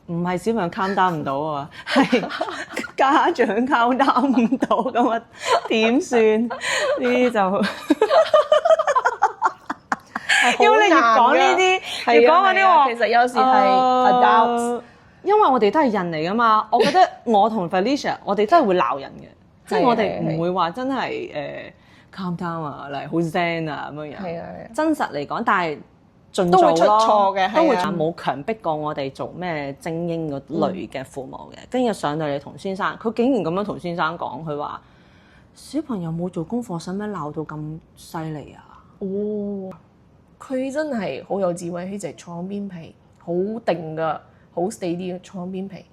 唔係小朋友 calm down 唔到啊，係家長 calm down 唔到咁啊，點算？呢啲就因為你越講呢啲，越講嗰啲話，其實有時係 adults，因為我哋都係人嚟噶嘛。我覺得我同 Felicia， 我哋都係會鬧人嘅，即係我哋唔會話真係calm down 啊，嚟好 zen 啊咁樣樣。係啊，真實嚟講，但係盡都會出做咯，錯嘅，都會冇強迫過我哋做咩精英嗰類嘅父母嘅。跟住上到嚟同先生，佢竟然咁樣同先生講，佢話小朋友冇做功課，使咩鬧到咁犀利啊？哦，佢真係好有智慧，佢就係坐邊皮，好定㗎，好 steady 嘅坐邊皮。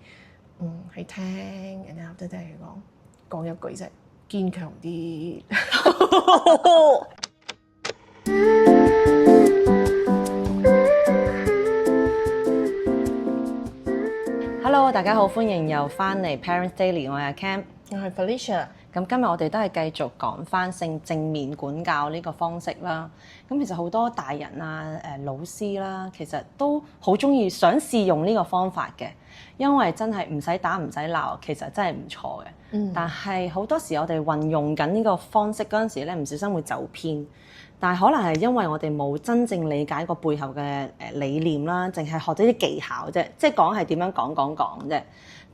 係聽，然後after that 佢講一句啫，堅強啲。Hello， 大家好，歡迎又翻嚟 Parents Daily， 我係阿 Cam， 我係 Felicia。咁今日我哋都係繼續講翻性正面管教呢個方式啦。咁其實好多大人啊、老師啦，其實都好中意想試用呢個方法嘅，因為真係唔使打唔使鬧，其實真係唔錯嘅。但係好多時我哋運用緊呢個方式嗰陣時咧，唔小心會走偏。但係可能係因為我哋冇真正理解個背後嘅理念啦，淨係學咗啲技巧啫，即係講係點樣講啫。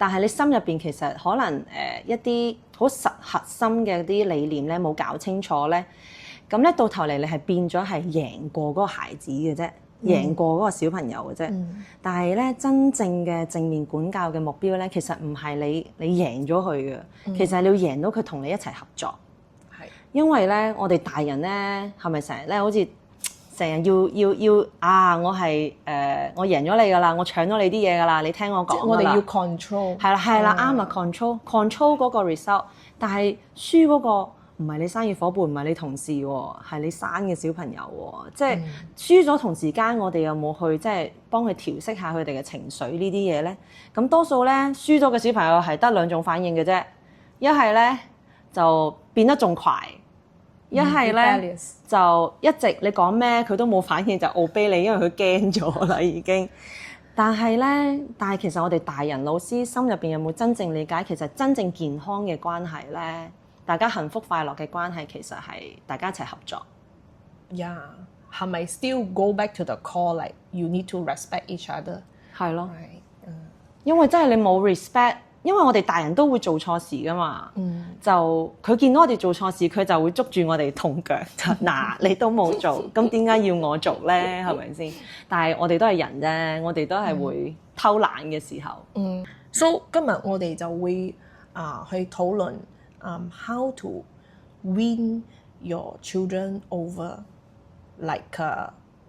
但係你心入邊其實可能一啲好實核心嘅啲理念咧冇搞清楚咧，咁咧到頭嚟你係變咗係贏過嗰個孩子嘅啫，贏過嗰個小朋友嘅啫。但係咧真正嘅正面管教嘅目標咧，其實唔係你贏咗佢嘅，其實係你要贏到佢同你一齊合作。因為咧，我哋大人咧，係咪成日咧，好似成日要啊！我係我贏咗你噶啦，我搶咗你啲嘢噶啦，你聽我講。我哋要 control。係啦，啱啊 control 嗰個 result。但係輸嗰個唔係你生意伙伴，唔係你同事喎，係你生嘅小朋友喎。即係輸咗同時間，我哋有冇去即係幫佢調適下佢哋嘅情緒呢啲嘢咧？咁多數咧輸咗嘅小朋友係得兩種反應嘅啫，一係咧就變得仲快。一係咧就一直你講咩佢都冇反應，就 obey 你，因為佢驚咗啦已經。但係其實我哋大人老師心入邊有冇真正理解，其實真正健康嘅關係咧，大家幸福快樂嘅關係，其實係大家一齊合作。係咪 still go back to the core like you need to respect each other？ 係咯，因為真係你冇 respect。因為我哋大人都會做錯事噶嘛，就佢見到我哋做錯事，佢就會捉住我哋痛腳，嗱你都冇做，咁點解要我做咧？係咪先？但係我哋都係人啫，我哋都係會偷懶嘅時候。So 今日我哋就會去討論how to win your children over like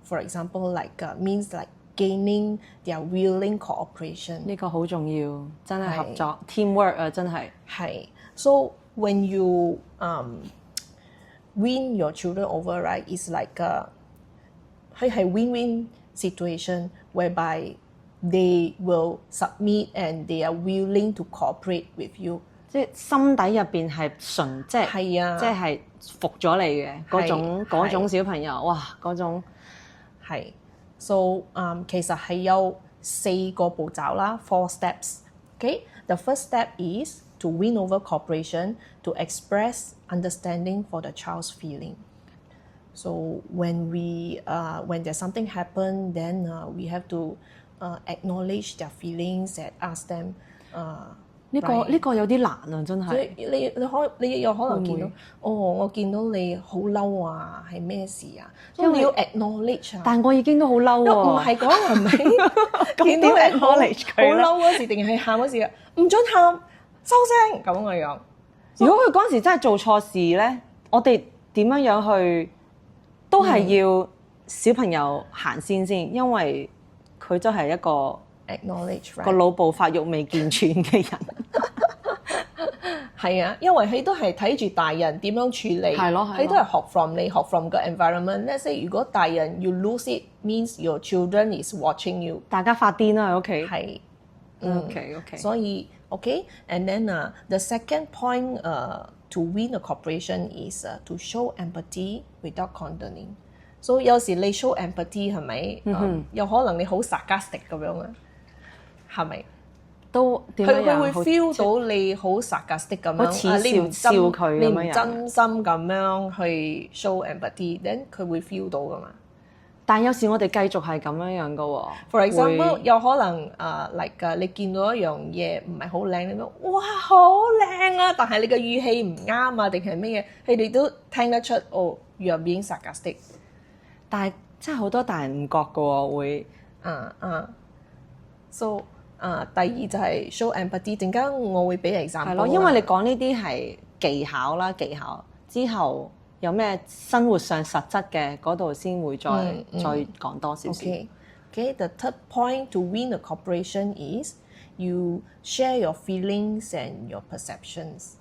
for example like means like gaining their willing cooperation。 呢個好重要，真係合作 teamwork 啊，真係。係 So when you win your children over, right, it's like 係 win-win situation whereby they will submit and they are willing to cooperate with you。 即係心底入邊係純，即係服咗你嘅嗰種小朋友，哇嗰種係。So 其實係有4個步驟啦 ，4 steps。Okay, the first step is to win over cooperation, to express understanding for the child's feeling. So when there's something happen, then we have to acknowledge their feelings and ask them。呢個有啲難啊，真係。你有可能見到，我見到你好嬲啊，係咩事啊？所以你要 acknowledge 啊。但我已經都好嬲喎。唔係講係咪？見到 acknowledge 佢啦。好嬲嗰時定係喊嗰時啊？唔准喊，收聲咁嘅樣。如果佢嗰陣時真係做錯事咧，我哋點樣去都係要小朋友行先，因為佢真係一個acknowledge 個腦部發育未健全嘅人。係啊，因為佢都係睇住大人點樣處理，佢都係學 from 你學 from 個 environment。Let's say 如果大人 you lose it means your children is watching you， 大家發癲啦喺屋企。係，OK。所以 OK，and then the second point to win a cooperation is to show empathy without condoning。所以有時你 show empathy 係咪？有可能你好 sarcastic 咁樣啊。係咪？都點樣佢會好 feel 到你好 sarcastic 咁好樣，似你唔笑佢你唔咁樣真心咁樣去 show empathy，then 佢會 feel 到噶嘛。但有時我哋繼續係咁樣嘅喎。 For example，會有可能like 你見到一樣嘢唔係好靚，你講哇好靚啊，但係你嘅語氣唔啱啊，定係乜嘢？佢哋都聽得出哦，you are being sarcastic。但係真係好多大人唔覺嘅喎，會So 第二就係 show empathy。陣間我會俾 example 係咯，因為你講呢啲係技巧啦，技巧之後有咩生活上實質嘅嗰度先會再講多少少。Okay, the third point to win a cooperation is you share your feelings and your perceptions.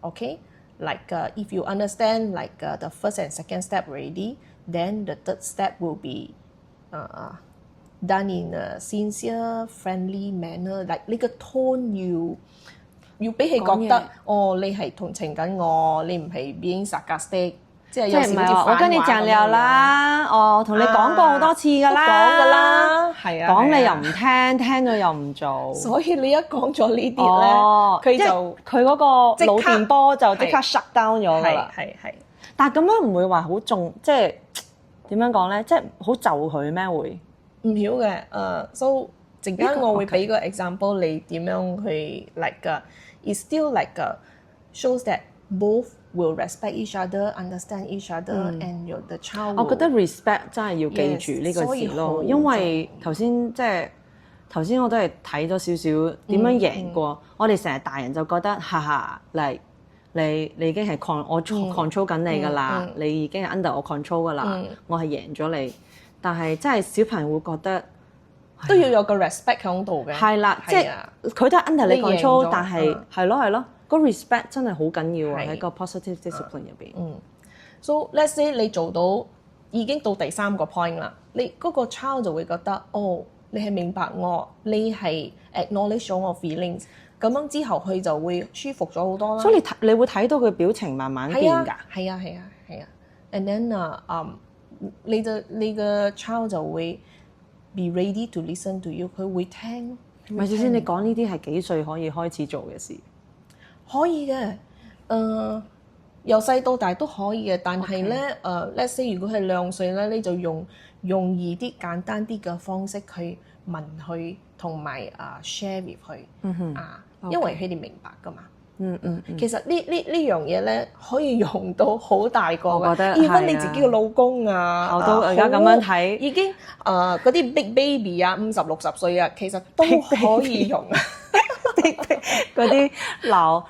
Okay, like if you understand like the first and second step already, then the third step will be done in a sincere, friendly manner. Like 呢個 tone 要俾佢覺得哦，你係同情緊我，你唔係 being sarcastic。即係有時唔係話我跟你講了啦，我同你講過好多次㗎啦，講㗎啦，係啊，講你又唔聽，聽咗又唔做，所以你一講咗呢啲咧，佢就佢嗰個腦電波就即刻 shut down 咗㗎啦。係。但係咁樣唔會話好重，即係點樣講咧？即係好就佢咩會？唔曉嘅，so 陣間我會俾個 example 你點樣去 like it's still like shows that both will respect each other, understand each other, and the child。我覺得 respect 真係要記住呢個字咯，因為頭先我都係睇咗少少點樣贏過。我哋成日大人就覺得哈哈嚟你已經係我 control 緊你㗎啦，你已經係 under 我 control 㗎啦，我係贏咗你。但係真係小朋友會覺得都要有個 respect 喺度嘅。係啦，即係佢都係 under 你 control，但係係咯。個 respect 真係好緊要喺個 positive discipline 入邊。So let's say 你做到已經到第三個 point 啦，你嗰個 child 就會覺得哦，你係明白我，你係 acknowledge 咗我 feelings， 咁樣之後佢就會舒服咗好多啦。所以你會睇到佢表情慢慢變㗎。係啊。And then 你個 child 就會 be ready to listen to you， 佢會聽。咪住先，你講呢啲係幾歲可以開始做嘅事？可以嘅，由細到大都可以嘅。但係咧let's say 如果係2歲咧，你就用容易啲、簡單啲嘅方式去問佢，同埋share with 佢因為佢哋明白㗎嘛。其實呢樣嘢咧可以用到好大個嘅。我覺得even你自己嘅老公我都而家咁樣睇，已經嗰啲 big baby 50、60歲其實都可以用。嗰啲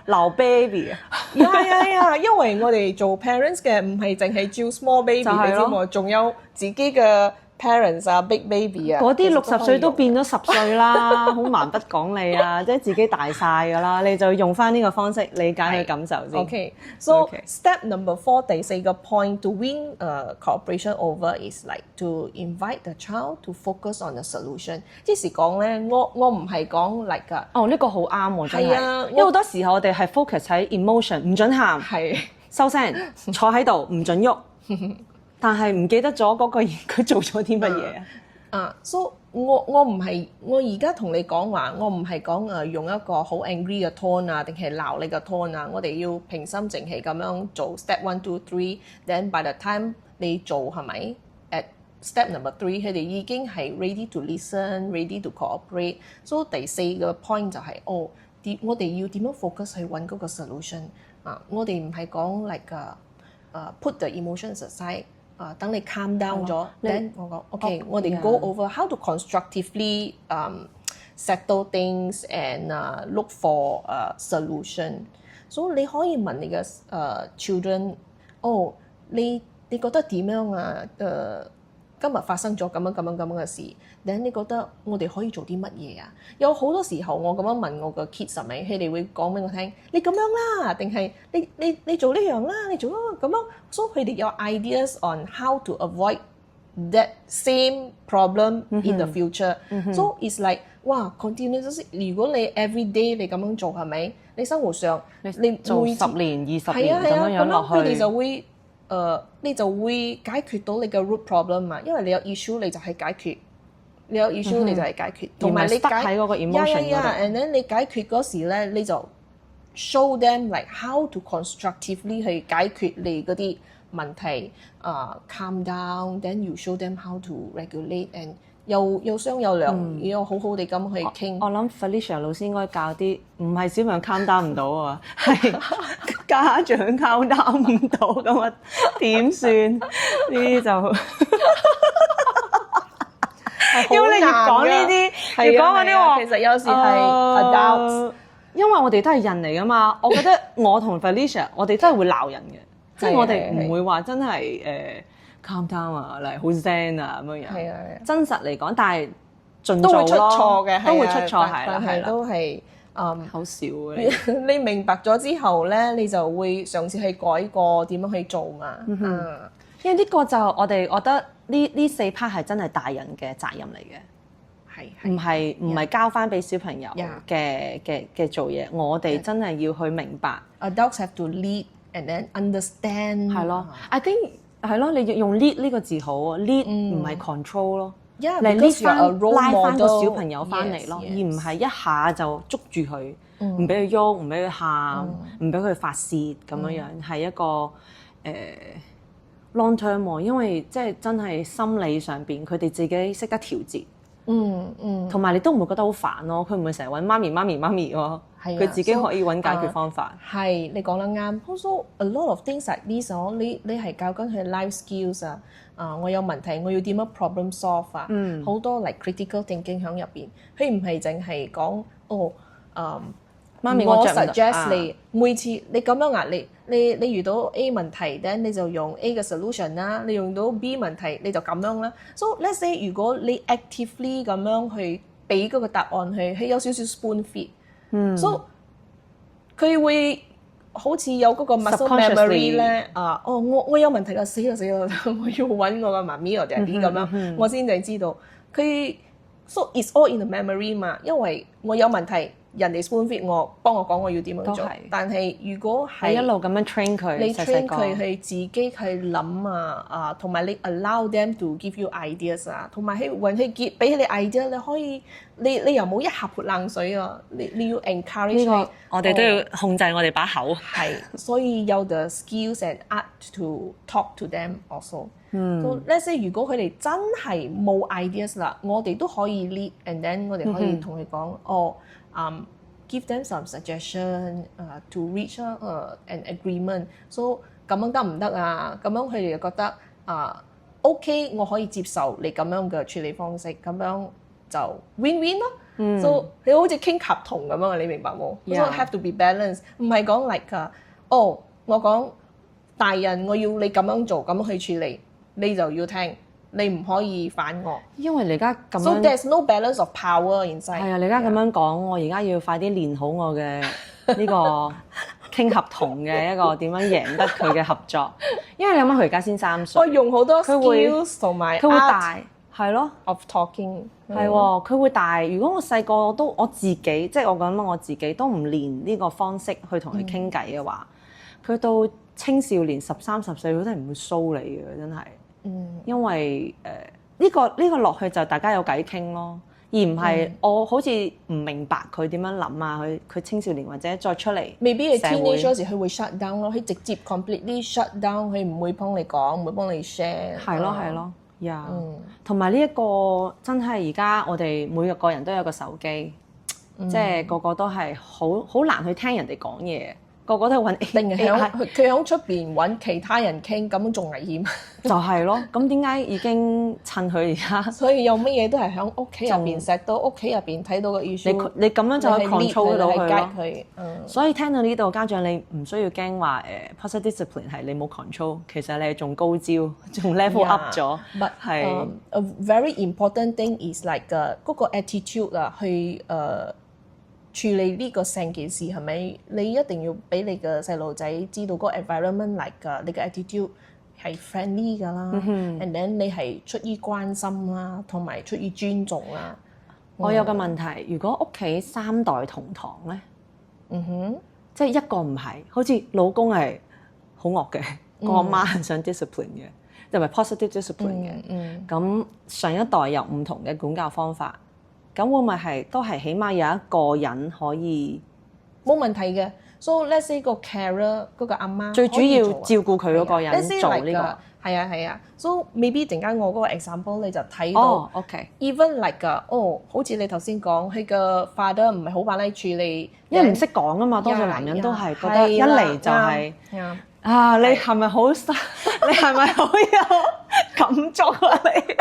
鬧 baby 呀，因為我哋做 parents 嘅唔係淨係照 small baby 嘅啫嘛，仲有自己嘅 parents big baby 嗰啲60歲都變咗10歲啦，好蠻不講理啊，即係自己大晒㗎啦，你就用翻呢個方式理解佢感受先。So step number 4， 第4個 point to win cooperation over is like to invite the child to focus on the solution。即是講咧，我唔係講 like 呢個好啱喎，真係。因為好多時候我哋係 focus 喺 emotion， 唔準喊，收聲，坐喺度唔準喐。但係唔記得咗嗰個佢做咗啲乜嘢so 我唔係，我而家同你講話，我唔係講用一個好 angry 嘅 tone 定係鬧你嘅 tone 我哋要平心靜氣咁樣做 step 1 2 3，then by the time 你做係咪 at step number 3，佢哋已經係 ready to listen，ready to cooperate。so 第4個 point 就係我哋要點樣 focus 去揾嗰個 solution 我哋唔係講 like put the emotions aside。等你 calm down 咗 then 我講 OK， 我哋 go over how to constructively settle things and look for solution。所以你可以問你嘅children，你覺得點樣今日發生咗咁樣嘅事，then 你覺得我哋可以做啲乜嘢啊？有好多時候我咁樣問我個 kids 係咪，佢哋會講俾我聽，你咁樣啦，定係你做呢樣啦，你做咁樣，所以佢哋有 ideas on how to avoid that same problem in the future。So it's like 哇 continuously， 如果你 every day 你咁樣做係咪？你生活上你做10年20年咁樣落去，佢哋就會你就會解決到你嘅 root problem 因為你有 issue 你就係解決你有 issue 你就係解決，同埋你而唔係 stuck 喺嗰個 emotion 嗰度。 and then 你解決嗰時咧，你就 show them like how to constructively 去解決你嗰啲問題calm down， then you show them how to regulate and 有商有量，要好好地咁去傾。我諗 Felicia 老師應該教啲唔係小朋友 calm down 唔到啊，係家長 calm down 唔到咁啊，點算？呢啲就因為你越講呢啲，越講嗰啲話，其實有時係 adults，因為我哋都係人嚟噶嘛。我覺得我同 Felicia 我哋真係會鬧人嘅，即係我哋唔會話真係calm down 啊，嚟好 zen 啊咁樣樣。係啊，真實嚟講，但係盡都會出做咯錯嘅，都會出錯係啦但係係啦，都係好笑嘅。你明白咗之後咧，你就會嘗試去改過點樣去做嘛。因為呢個就我哋覺得呢4 part 係真係大人嘅責任嚟嘅，唔係交翻俾小朋友嘅做嘢，我哋真係要去明白。Adults have to lead and then understand。係咯，I think 係咯，你要用 lead 呢個字好啊，lead 唔係 control 咯，你 lead 翻拉翻個小朋友翻嚟咯，而唔係一下就捉住佢，唔俾佢喐，唔俾佢喊，唔俾佢發泄咁樣樣，係一個long term 喎，因為即係真係心理上邊佢哋自己識得調節，同埋你都唔會覺得好煩咯，佢唔會成日揾媽咪喎，佢自己可以揾解決方法。係你講得啱。Also a lot of things like this 你係教緊佢 life skills 我有問題我要點樣 problem solve 好多like critical thinking 喺入邊，佢唔係淨係講媽咪我着唔到 suggest 你每次你咁樣你遇到 A 問題 then 你就用 A 嘅 solution 啦，你用到 B 問題你就咁樣啦。So let's say 如果你 actively 咁樣去俾嗰個答案佢有少少 spoon feed，so 佢會好似有嗰個 muscle memory 咧我有問題啦，死啦，我要揾我個媽咪或者 daddy 咁樣，我先至知道佢。So it's all in the memory 嘛，因為我有問題，人哋 spoon feed 我，幫我講我要點樣做。但係如果係一路咁樣 train 佢，你 train 佢去自己去諗同埋你 allow them to give you ideas 同埋去揾佢俾你 idea， 你可以你又冇一下潑冷水你要 encourage 呢個我哋都要控制我哋把口。係，所以有 the skills and art to talk to them also。So let's say 如果佢哋真係冇 ideas 啦，我哋都可以 lead and then 我哋可以同佢講give them some suggestion to reach an agreement。So 咁樣得唔得啊？咁樣佢哋就覺得OK， 我可以接受你咁樣嘅處理方式，咁樣就 win-win 咯。So 你好似傾合同咁樣，你明白冇？So have to be balanced， 唔係講 like 我講大人我要你咁樣做，咁樣去處理。你就要聽，你唔可以反我。因為你而家咁樣 ，so there's no balance of power inside。係啊，你而家咁樣講，我而家要快啲練好我嘅呢個傾合同嘅一個點樣贏得佢嘅合作。因為你諗下佢而家先3歲，我用好多 skills 同埋佢會大係咯 of talking 係喎，佢會大。如果我細個我自己即係我講我自己都唔練呢個方式去同佢傾偈嘅話，佢到青少年13、10歲，佢都係唔會騷你嘅，真係。因為呢個落去就大家有偈傾咯，而唔係我好似唔明白佢點樣諗啊，佢青少年或者再出嚟，未必係 teenage 嗰時佢會 shut down 咯，佢直接 completely shut down，佢唔會幫你講，唔會幫你 share。係咯，同埋呢一個真係而家我哋每個人都有個手機，即係個個都係好難去聽人哋講嘢。個個都揾 A，定係佢喺出邊揾其他人傾，咁仲危險。就係咯，咁點解已經趁佢而家？所以有乜嘢都係喺屋企入邊錫到，屋企入邊睇到個 issue。你咁樣就可以 control 到佢咯。所以聽到呢度，家長你唔需要驚話positive discipline 係你冇 control， 其實你係仲高招，仲 level up 咗。係a very important thing is like 嗰個 attitude 去處理呢個成件事係咪？你一定要俾你嘅細路仔知道嗰個 environment like 你嘅 attitude 係 friendly 㗎啦，and then 你係出於關心啦，同埋出於尊重啦。我有個問題，如果屋企3代同堂咧，即係一個唔係，好似老公係好惡嘅，個阿媽係想 discipline 嘅，就係 positive discipline 嘅。咁上一代有唔同嘅管教方法，咁會唔會都係起碼有一個人可以冇問題嘅。So let's say 個 carer 嗰個阿媽最主要照顧佢嗰個人 Let's say 做 like 呢個。係啊。So maybe 突然間我嗰個 example 你就睇到OK， even like 好似你頭先講，佢個 father 唔係好把力處理，因為唔識講啊嘛，多數男人都係覺得一嚟就係你係咪好你係咪好有感觸啊你？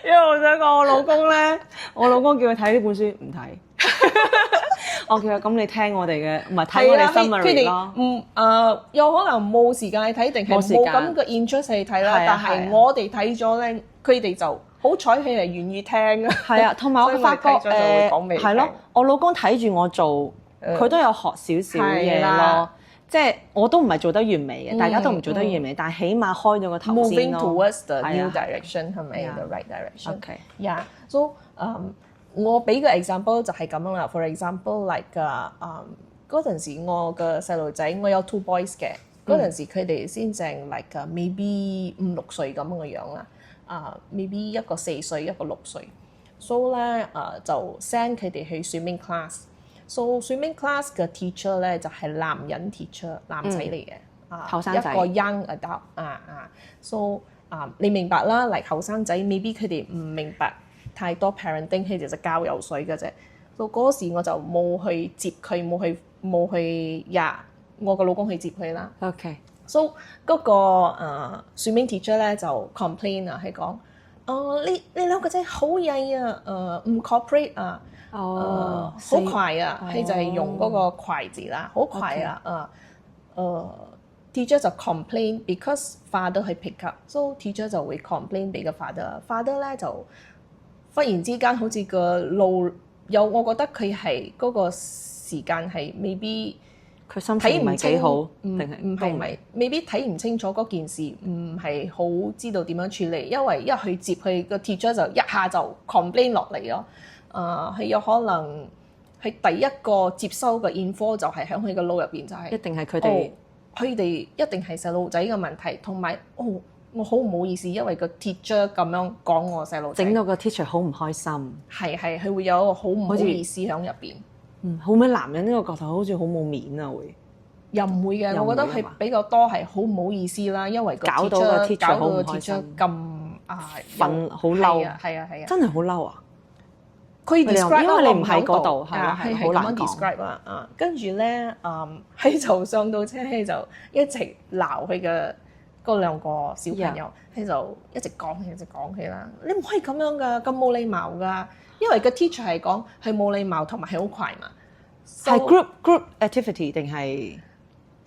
因為我想講我老公咧，我老公叫佢睇呢本書唔睇。我叫佢咁你聽我哋嘅，唔係睇我哋 summary 咯。有可能冇時間去睇，定係冇咁嘅 interest 去睇啦。但係我哋睇咗咧，佢哋就好彩佢係願意聽啊。係啊，同埋我發覺係咯，我老公睇住我做，佢都有學少少嘢咯。即係我都唔係做得完美嘅，大家都唔做得完美，但係起碼開咗個頭先咯。Moving towards the new direction 係咪 the right direction？ OK， yeah， so 我俾個 example 就係咁樣啦。For example like 嗰陣時我嘅細路仔，我有 two boys 嘅，嗰陣時佢哋先正 like maybe 5-6歲咁嘅樣啦。maybe 一個4歲，一個6歲。So 咧就 send 佢哋去 swimming class。So swimming class 嘅 teacher 咧就係男人 teacher， 男仔嚟嘅，後生仔一個 young adult So 你明白啦，嚟後生仔未必佢哋唔明白太多 parenting， 佢哋就教游水嘅啫。So 嗰時我就冇去接佢，冇去我個老公去接佢啦。OK。So 嗰個swimming teacher 咧就 complain 係講，你兩個仔好曳啊，唔 cooperate 啊。好快啊！佢就係用嗰個快字啦，好快啊！teacher 就 complain because father 去 pick up，so teacher 就會 complain 俾個 father 咧就忽然之間好似個路有，我覺得佢係嗰個時間係未必佢心情唔係幾好，唔係未必睇唔清楚嗰件事，唔係好知道點樣處理，因為一去接佢個 teacher 就一下就 complain 落嚟咯。係有可能係第一個接收嘅 info 就係喺佢個腦入邊就係、一定係佢哋一定係細路仔嘅問題，同埋我好唔好意思，因為個 teacher 咁樣講我細路仔，整到個 teacher 好唔開心。係佢會有一個好唔好意思喺入邊。好咩？男人呢個角度好似好冇面啊，會又唔會嘅，我覺得係比較多係好唔好意思啦，因為搞到個 teacher 好唔開心，咁憤好嬲，係啊，真係好嬲啊！佢 describe 因為你唔喺嗰度，係好難 describe 啦。跟住咧，佢就上到車，佢就一直鬧佢嘅嗰兩個小朋友，佢就一直講佢啦。你唔可以咁樣噶，咁冇禮貌噶。因為個 teacher 係講係冇禮貌同埋係好快嘛。係 group activity 定係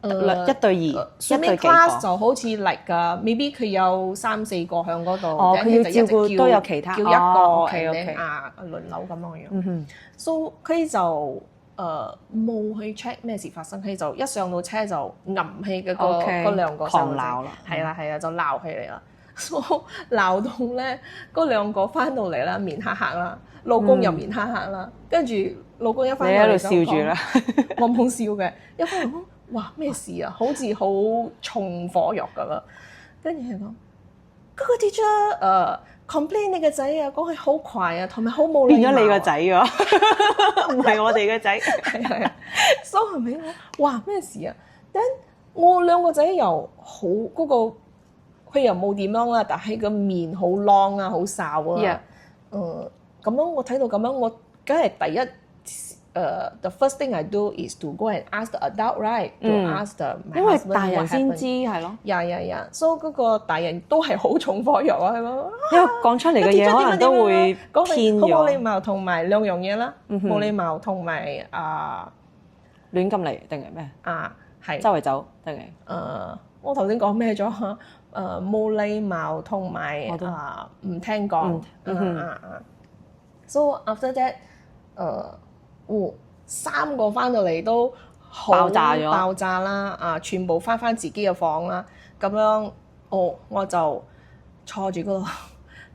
1對2？ swimming class 就好似嚟㗎，maybe 佢有3-4個喺嗰度，佢要照顧都有其他，叫一個，OK，輪流咁樣。So 佢就冇去 check 咩事發生，佢就一上到車就揞起嗰兩個狂鬧啦，係啦，就鬧起嚟啦。So 鬧到咧，嗰兩個翻到嚟啦，面黑黑啦，老公又面黑黑啦，跟住老公一翻到嚟你喺度笑住啦，我冇笑嘅，一翻嚟哇咩事啊？好似好重火藥咁啦，跟住佢講嗰個 teacher complain 你個仔啊，講佢好快啊，同埋好冇禮貌。變咗你個仔喎，唔係我哋個仔。係，so 係咪我哇咩事啊？但我兩個仔又好嗰個，佢又冇點樣啦，但係個面好 long 啊，好哨啊。咁樣我睇到咁樣，我梗係第一。The first thing I do is to go and ask the adult, right? To ask the my husband what happened. 因為大人先知係咯。So 嗰個大人都係好重火藥啊，係咯。因為講出嚟嘅嘢可能都會偏咗。好冇禮貌同埋兩樣嘢啦，冇禮貌同埋亂咁嚟定係咩？係周圍走定係？我頭先講咩咗？冇禮貌同埋唔聽講。So after that，3個翻到嚟都爆炸啦！全部翻自己嘅房啦，咁樣我就坐住嗰度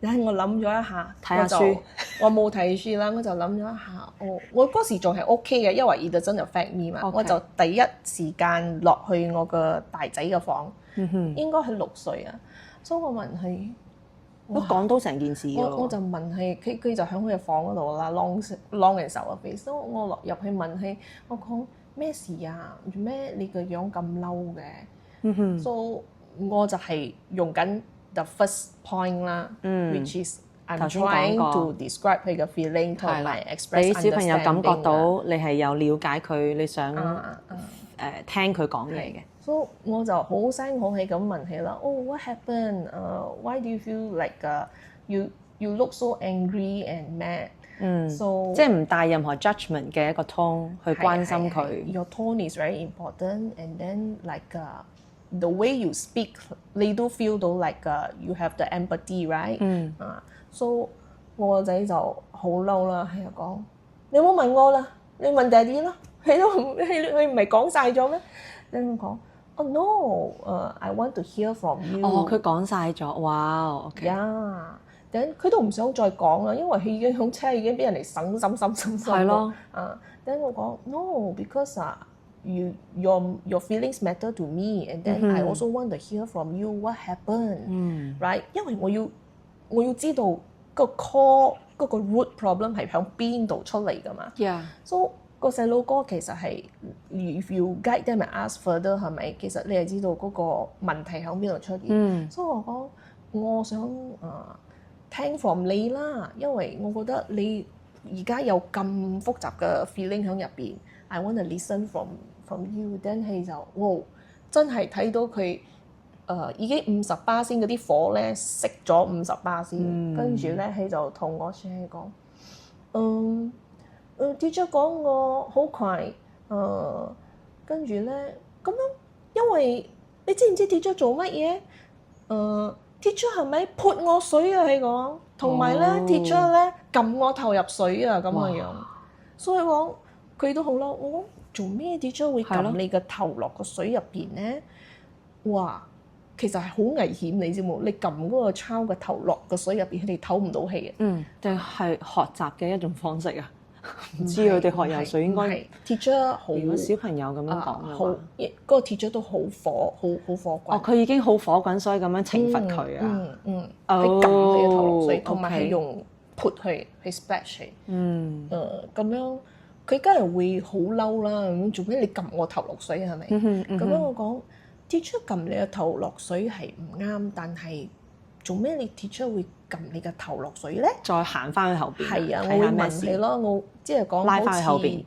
然後我諗咗一下，睇下書我冇睇書啦，我就諗咗一下，我嗰時仲係 OK 嘅，因為 it doesn't affect me 嘛， Okay. 我就第一時間落去我個大仔嘅房，應該係6歲啊，所以我問佢。都講到成件事㗎喎。我就問佢，佢就喺佢嘅房嗰度啦，long 嘅時候啊，所以我落入去問佢，我講咩事啊？做咩你個樣咁嬲嘅？所以我就係用緊 the first point 啦，which is I'm trying to describe 佢嘅 feeling 同埋 express 俾小朋友感覺到你係有了解佢，你想聽佢講嘢嘅。所以我就好聲好氣咁問佢啦。Oh, what happened? Why do you feel like you look so angry and mad? So 即係唔帶任何 judgment 嘅一個 tone 去關心佢。Your tone is very important, and then like the way you speak, 你都 feel 到 like you have the empathy, right? So 我個仔就好嬲啦，喺度講：你唔好問我啦，你問爹哋啦，佢唔係講晒咗咩？你咁講。Oh no! I want to hear from you. 佢講晒咗，哇 ！OK。等佢都唔想再講啦，因為佢已經響車已經俾人哋審。係咯。等我講 No, because your feelings matter to me, and then I also want to hear from you what happened, right? 因為我要知道個 core 嗰個 root problem 係響邊度出嚟㗎嘛。So 個細路哥其實係 if you guide them and ask further 係咪？其實你係知道嗰個問題喺邊度出現。所以我講我想聽 from 你啦，因為我覺得你而家有咁複雜嘅 feeling 喺入邊 ，I want to listen from you。then 佢就哇真係睇到佢已經50%嗰啲火咧熄咗50%，跟住咧佢就同我講teacher 講我好快，跟住咧咁樣，因為你知唔知 teacher 做乜嘢？teacher 係咪潑我水啊？佢講，同埋咧 teacher 咧撳我頭入水啊咁嘅樣，所以講佢都好嬲。我講做咩 teacher 會撳你個頭落個水入邊咧？哇！其實係好危險，你知冇？你撳嗰個 child 個頭落個水入邊，佢哋唞唔到氣嘅。定係學習嘅一種方式啊？唔知佢哋學游水應該 teacher 好。如果小朋友咁樣講嘅話，嗰個 teacher 都好火滾。佢已經好火滾，所以咁樣懲罰佢啊。係撳佢嘅頭落水，同埋係用潑去 splash 佢。咁樣佢梗係會好嬲啦。咁做咩你撳我頭落水係咪？咁樣我講 teacher 撳你個頭落水係唔啱，但係做咩你 teacher 會撳你個頭落水咧？再行翻去後邊，係啊，我會問你咯，我即係講拉翻去後邊，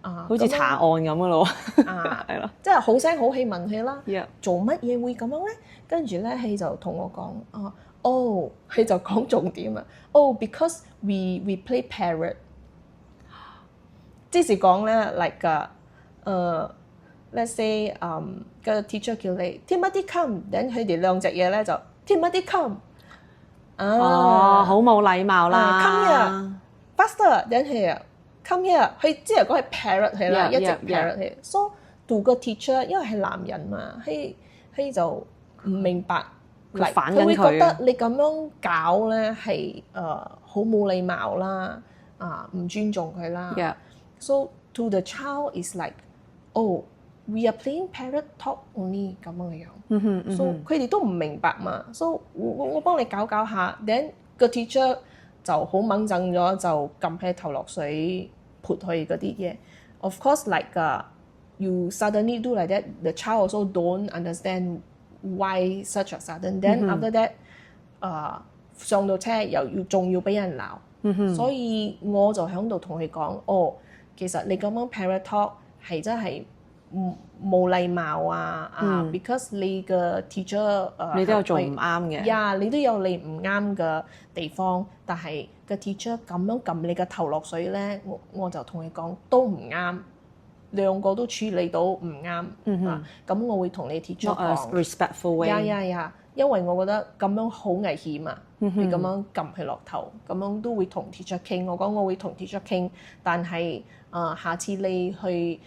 好似查案咁嘅咯，係咯，即係好聲好氣問佢啦，做乜嘢會咁樣咧？跟住咧，佢就同我講佢就講重點啊，because we play parrot， 即是講咧 like let's say 個 teacher 叫你 Timothy come， 等佢哋兩隻嘢咧就 Timothy come。好冇禮貌啦 ！Come here, faster, then here, come here。佢即係講係 parrot 係啦，一直 parrot 係。So 到個 teacher，因為係男人嘛，佢就唔明白，佢會覺得你咁樣搞咧係好冇禮貌啦，唔尊重佢啦。So to the child is like, we are playing parrot talk only 咁樣嘅樣，so 佢哋都唔明白嘛，so 我幫你搞下 ，then 個 teacher 就好掹憎咗，就撳佢頭落水潑佢嗰啲嘢。Of course like you suddenly do like that, the child also don't understand why such a sudden. Then after that 上到車仲要俾人鬧，所以我就喺度同佢講，其實你咁樣 parrot talk 係真係冇禮貌because 你嘅 teacher 你都有做唔啱嘅，你都有你唔啱嘅地方，但係個 teacher 咁樣撳你個頭落水咧，我就同你講都唔啱，兩個都處理到唔啱，咁我會同你 teacher 講 respectful way，因為我覺得咁樣好危險啊！你咁樣撳佢落頭，咁樣都會同 teacher 傾。我講我會同 teacher 傾，但係下次你去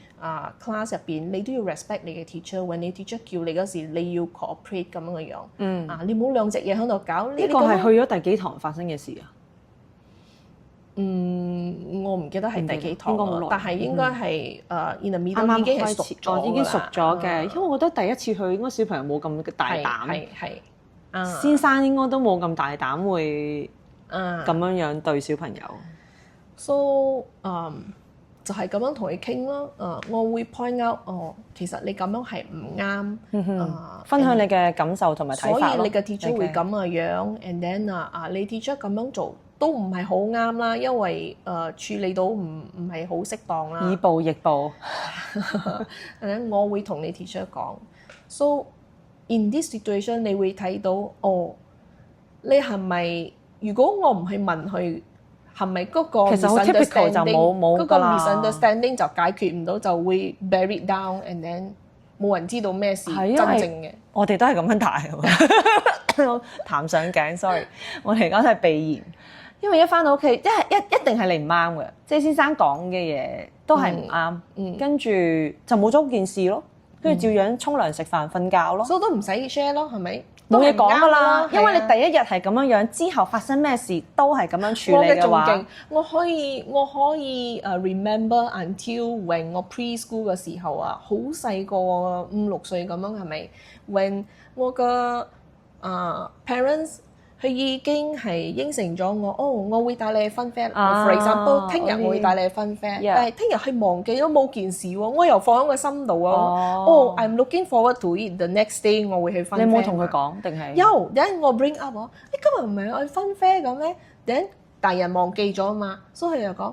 class 入邊，你都要 respect 你嘅 teacher。when 你 teacher 叫你嗰時，你要 cooperate 咁樣嘅樣。你唔好兩隻嘢喺度搞。呢個係去咗第幾堂發生嘅事啊？我唔記得係第幾堂啦，但係應該係in the 啱 middle 已經係熟咗，已經熟咗嘅。因為我覺得第一次去應該小朋友冇咁大膽，係先生應該都冇咁大膽會咁樣對小朋友。So 就係咁樣同佢傾咯。我會 point out 其實你咁樣係唔啱。分享你嘅感受同埋睇法咯。所以你嘅 teacher 會咁嘅樣 and then 你 teacher 咁樣做都唔係好啱啦，因為處理到唔係好適當啦。以暴易暴。我會同你 teacher 講。So in this situation， 你會睇到你係咪？如果我唔去問佢係咪嗰個 misunderstanding 就冇嗰個 misunderstanding 就解決唔到，就會 bury down and then 冇人知道咩事真正嘅。我哋都係咁樣大喎，談上頸 sorry， 我哋而家都係避嫌。因為一返到屋企，一定係你唔啱嘅，即係先生講嘅嘢都係唔啱，跟住就冇咗件事咯，跟住照樣沖涼食飯瞓覺咯，所以都唔使 share 咯，係咪？冇嘢講㗎啦，因為你第一日係咁樣，之後發生咩事都係咁樣處理嘅話，我可以remember until when 我 preschool 嘅時候啊，好細個5-6歲咁樣係咪 ？when 我嘅parents 佢已經係應承咗我，我會帶你去 fun fair。For example， 聽日我會帶你去 fun fair，但係聽日佢忘記咗冇件事喎，我又放喺個心度啊。I'm looking forward to it the next day， 我會去 fun fair。你冇同佢講定係？有，等我 bring up 我，你今日唔係去 fun fair 咁咩？等大人忘記咗啊嘛，所以佢就講。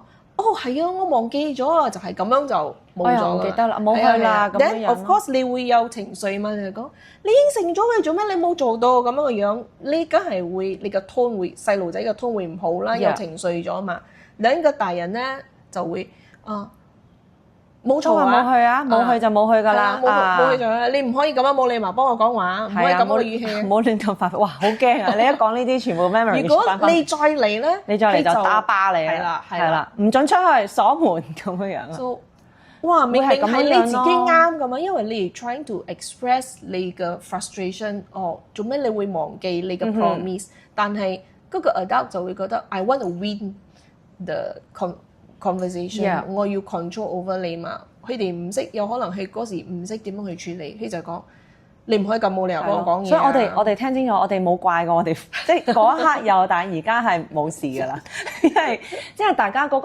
係啊，我忘記咗啊，就係咁樣就冇咗啦。唔記得啦，冇去啦咁樣。Then of course 你會有情緒嘛？你講你應承咗嘅做咩？你冇做到咁樣嘅樣，你梗係會你個 tone 會細路仔嘅 tone 會唔好啦，有情緒咗嘛。另一個大人咧就會冇錯冇去啊，冇去就冇去㗎啦，冇去咗。你唔可以咁樣冇禮貌幫我講話，唔可以咁嘅語氣，唔好亂咁發。哇，好驚啊！你一講呢啲全部 memory。如果你再嚟咧，你再嚟就打巴你啦，係啦，唔準出去鎖門咁樣樣。哇！明明係你自己啱㗎嘛，因為你 trying to express 你嘅 frustration。做咩你會忘記你嘅 promise？但係嗰個 adult 就會覺得 I want to win the conversation，我要 control over 你嘛。佢哋唔識，有可能係嗰時唔識點樣去處理，佢就講你唔可以咁冇理由幫我講嘢。所以我哋聽清楚，我哋冇怪過我哋，即係嗰一刻有，但係而家係冇事㗎啦。因為大家嗰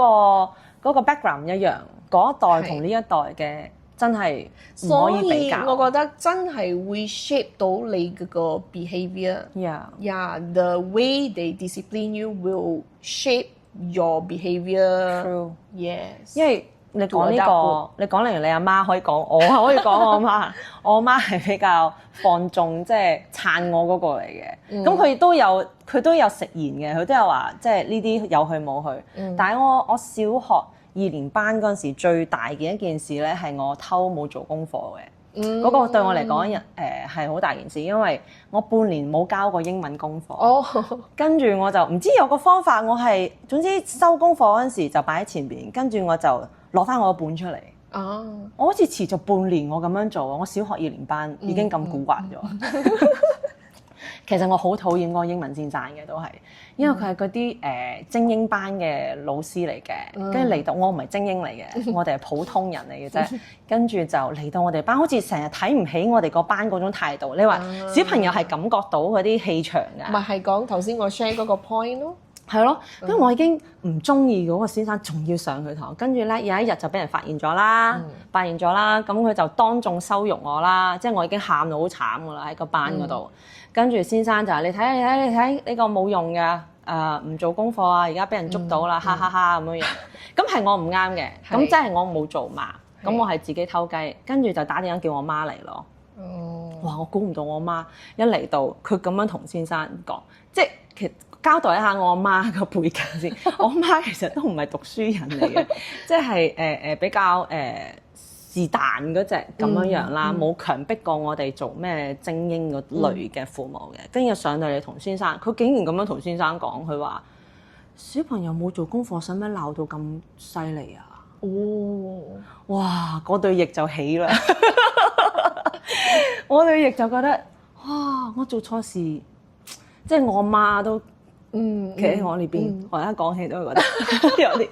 個 background 唔一樣，嗰一代同呢一代嘅真係唔可以比較。所以我覺得真係會 shape 到你嗰個 behaviour。The way they discipline you will shape your behaviour。True。Yes。因為你講呢個，你講例如你阿媽可以講，我可以講我阿媽。我阿媽係比較放縱，即係撐我嗰個嚟嘅。咁佢都有食言嘅，佢都有話即係呢啲有去冇去。但係我小學2年班嗰陣時，最大嘅一件事咧係我偷冇做功課嘅。嗰個對我嚟講係好大件事，因為我半年冇交過英文功課。跟住我就唔知有個方法，我係總之收功課嗰陣時就擺喺前邊，跟住我就攞翻我個本出嚟。我好似持續半年我咁樣做，我小學2年班已經咁蠱惑咗。其實我好討厭嗰個英文先生嘅，都係因為佢係嗰啲精英班嘅老師嚟嘅，跟住嚟到我唔係精英嚟嘅，我哋係普通人嚟嘅啫。跟住就嚟到我哋班，好似成日睇唔起我哋個班嗰種態度。你話小朋友係感覺到嗰啲氣場㗎？咪係講頭先我 share 嗰個 point 咯。係咯，咁我已經唔中意嗰個先生，仲要上佢堂，跟住咧有一日就俾人發現咗啦，咁佢就當眾羞辱我啦，即係我已經喊到好慘㗎啦喺個班嗰度，跟住先生就話：你睇呢個冇用㗎，唔做功課啊，而家俾人捉到啦，哈哈哈咁樣樣，咁係我唔啱嘅，咁即係我冇做嘛，咁我係自己偷雞，跟住就打電話叫我媽嚟咯。哇！我估唔到我媽一嚟到，佢咁樣同先生講，即係其實交代一下我阿媽個背景先。我阿媽其實都唔係讀書人嚟嘅，即係比較是但嗰隻咁樣啦，冇強迫過我哋做咩精英嗰類嘅父母嘅。跟住上到嚟同先生，佢竟然咁樣同先生講，佢話小朋友冇做功課，使咩鬧到咁犀利啊？哦，哇！嗰對翼就起啦，我對翼就覺得哇！我做錯事，即係我媽都企喺我呢邊，我而家講起都會覺得有啲。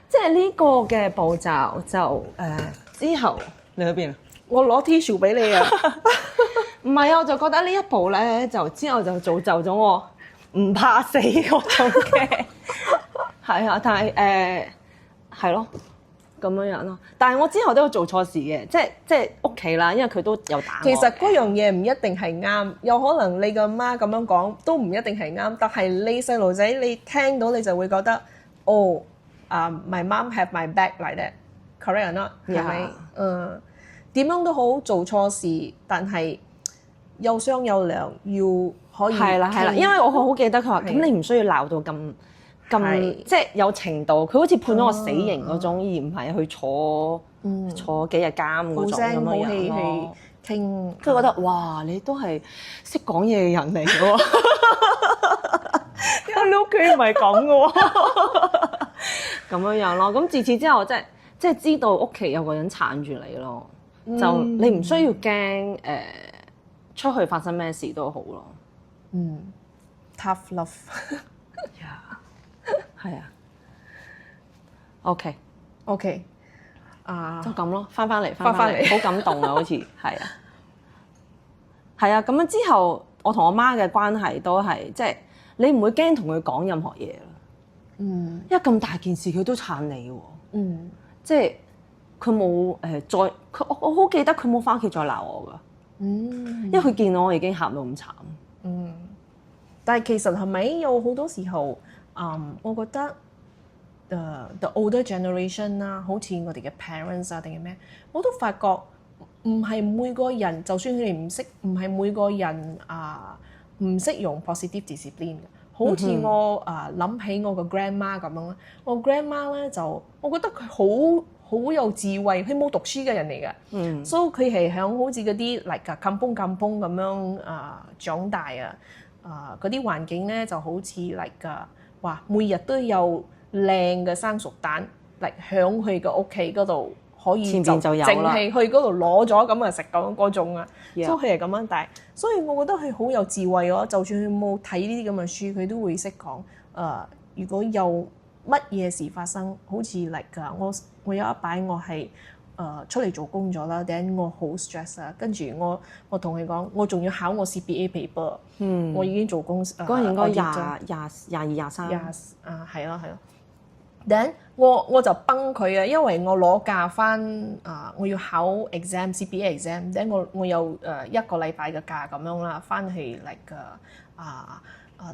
即係呢個嘅步驟就之後你去邊啊？我攞 tissue 俾你啊！唔係啊，我就覺得呢一步咧，就之後就造就咗我唔怕死嗰種嘅，係啊，但係係咯咁樣咯。但係我之後都有做錯事嘅，即係屋企啦，因為佢都有打我。其實嗰樣嘢唔一定係啱，有可能你個媽咁樣講都唔一定係啱，但係你細路仔你聽到你就會覺得哦。my mom have my back like that, correct or not？ 係咪？點樣都好，做錯事，但係有商有量，要可以係啦，因為我好記得佢話，咁你唔需要鬧到咁即係有程度，佢好似判咗我死刑嗰種，而唔係去坐幾日監嗰種咁樣樣咯。傾，佢覺得哇，你都係識講嘢嘅人嚟嘅喎，因為你屋企唔係咁嘅喎。咁樣樣咯，咁自此之後即係知道屋企有個人撐住你咯，就你唔需要驚出去發生咩事都好咯。tough love， 係啊。OK，就咁咯，翻嚟，好感動啊，好似係啊。咁樣之後，我同我媽嘅關係都係即係你唔會驚同佢講任何嘢咯。因為咁大件事佢都撐你喎，即係佢冇我好記得佢冇翻屋企再鬧我噶，因為佢見到我已經喊到咁慘。但係其實係咪有好多時候，我覺得the older generation 啦，好似我哋嘅 parents 啊定係咩，我都發覺唔係每個人，就算佢哋唔識，唔係每個人唔識用 positive discipline 嘅。好似我諗起我個 grandma 咁樣啦，我 grandma 咧就我覺得佢好有智慧，佢冇讀書嘅人嚟嘅，所以佢係響好似嗰啲嚟㗎kampung咁樣長大啊，嗰啲環境咧就好似嚟㗎，哇每日都有靚嘅生熟蛋嚟響佢個屋企嗰度。可以就淨係去嗰度攞咗咁啊食咁嗰種啊，所以佢係咁樣，但係所以我覺得佢好有智慧咯。就算佢冇睇呢啲咁嘅書，佢都會識講。如果有乜嘢事發生，好似嚟㗎，我有一擺我係出嚟做工咗啦，等我好 stress 啊，跟住我同佢講，我仲要考我 CPA paper，我已經做工嗰陣應該22、23，係咯。then 我就崩佢啊，因為我攞假翻我要考 exam CPA exam， then 我有一個禮拜嘅假咁樣啦，翻去嚟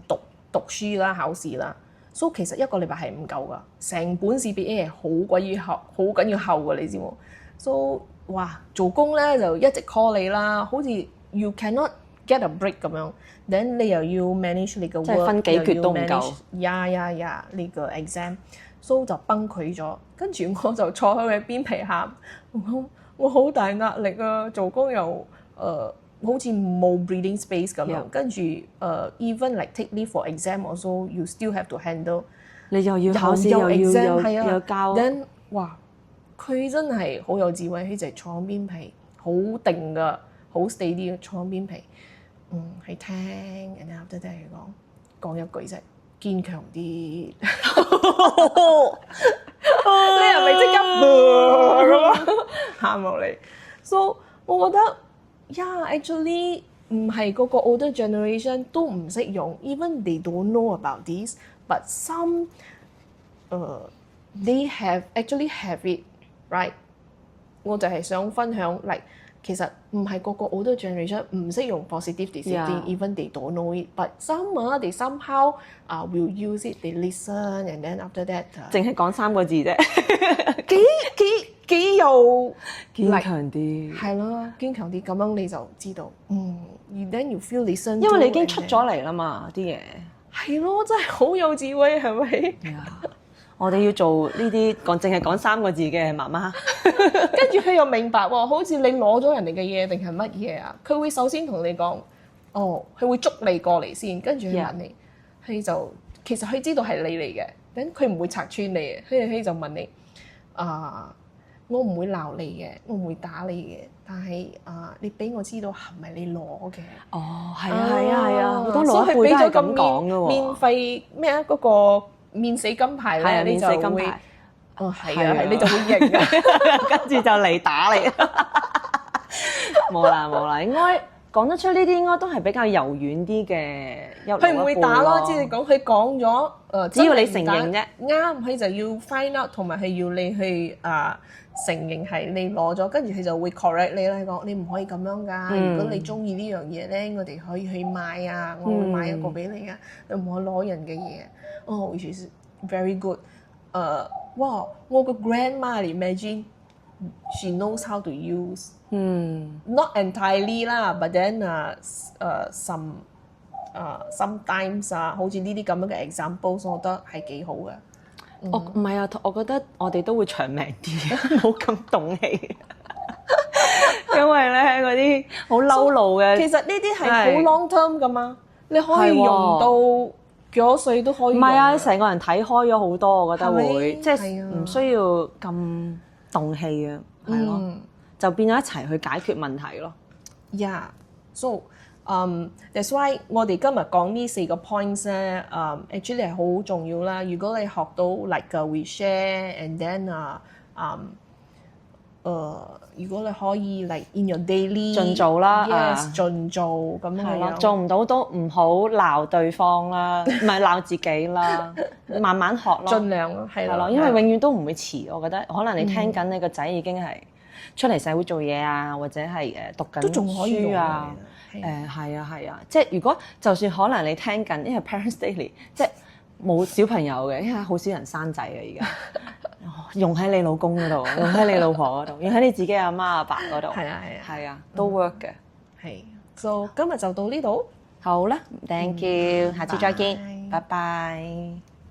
讀書啦，考試啦，所以其實一個禮拜係唔夠噶，成本 CPA 係好鬼要厚，好緊要厚㗎，你知冇？所以哇做工咧就一直 call 你啦，好似 you cannot get a break 咁樣，then 你又要 manage 你個 work， 即係分幾決都唔夠，呢個 exam。So 就崩潰咗，跟住我就坐喺佢邊皮喊，我好大壓力啊！做工又好似冇 breathing space 咁樣，跟住even like take leave for exam also you still have to handle。你又要考試又要交。then 哇，佢真係好有智慧，佢就係坐邊皮，好定㗎，好 steady 嘅坐邊皮。係聽人哋後底聽佢講一句啫。堅強啲，你係咪即刻喊落嚟 ？So 我覺得，actually 唔係個個 older generation 都唔識用 ，even they don't know about this，but some they actually have it，right？ 我就係想分享嚟。其實唔係個個 older generation 唔識用 positive discipline，even they don't know it，but some they somehow will use it，they listen，and then after that， 淨係講3個字啫，幾有堅強啲，係咯，堅強啲，咁樣你就知道，then you feel listen， 因為你已經出咗嚟啦嘛啲嘢，係咯，真係好有智慧，係咪？我哋要做呢啲淨係講3個字嘅媽媽。跟住佢又明白喎，好似你攞咗人哋嘅嘢定係乜嘢啊？佢會首先同你講，佢會捉你過嚟先，跟住佢問你，佢就其實佢知道係你嚟嘅，咁佢唔會拆穿你嘅，佢就問你我唔會鬧你嘅，我唔會打你嘅，但係你俾我知道係咪你攞嘅？係啊，好多老一輩都係咁講嘅喎。免費咩啊？嗰個免死金牌咧，你就會係啊，你就會認啊，跟住就嚟打你。冇啦，應該講得出呢啲應該都係比較柔軟啲嘅一老一輩咯。佢唔會打咯，即係講佢講咗，只要你承認啫。啱，佢就要 find out，同埋係要你去承認係你攞咗，跟住佢就會 correct 你啦，講你唔可以咁樣㗎。如果你中意呢樣嘢咧，我哋可以去買啊，我會買一個俾你啊，你唔可以攞人嘅嘢。which is very good。哇！我個 grandma imagine she knows how to use。not entirely 啦，but then sometimes 好似呢啲咁樣嘅 examples，我覺得係幾好嘅。唔係啊，我覺得我哋都會長命啲，冇咁動氣。因為咧嗰啲好嬲怒嘅，其實呢啲係好 long term 噶嘛，你可以用到幾多歲都可以用。唔係啊，成個人睇開咗好多，我覺得會即係啊唔需要咁動氣啊，係咯，就變咗一齊去解決問題咯。Yeah，so that's why 我哋今日講呢4個 points 咧，actually 係好重要啦。如果你學到 like we share and then 如果你可以 like in your daily 盡做啦，yes 盡做咁樣樣，做唔到都唔好鬧對方啦，唔係鬧自己啦，慢慢學咯，盡量咯，係咯，因為永遠都唔會遲。我覺得可能你聽緊你個仔已經係出嚟社會做嘢啊，或者係讀緊書啊，係啊，即係如果就算可能你聽緊，因為 Parents Daily 即係冇小朋友嘅，因為好少人生仔嘅而家。用喺你老公嗰度，用喺你老婆嗰度，用喺你自己阿媽阿爸嗰度，係啊，都 work 嘅。係，so 今日就到呢度，好啦，thank you，下次再見，拜拜。